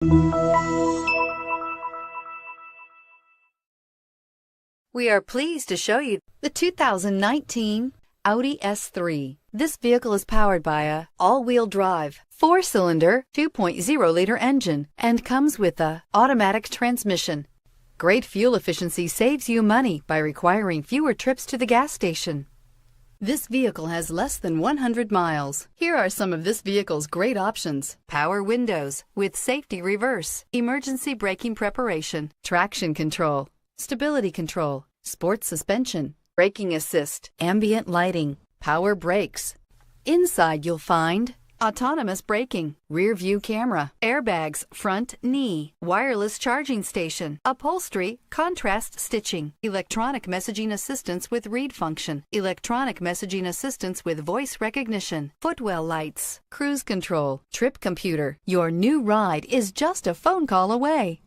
We are pleased to show you the 2019 Audi S3. This vehicle is powered by a all-wheel drive, 4-cylinder, 2.0-liter engine and comes with a automatic transmission. Great fuel efficiency saves you money by requiring fewer trips to the gas station. This vehicle has less than 100 miles. Here are some of this vehicle's great options: power windows with safety reverse, emergency braking preparation, traction control, stability control, sports suspension, braking assist, ambient lighting, power brakes. Inside you'll find autonomous braking, rear view camera, airbags, front knee, wireless charging station, upholstery, contrast stitching, electronic messaging assistance with read function, electronic messaging assistance with voice recognition, footwell lights, cruise control, trip computer. Your new ride is just a phone call away.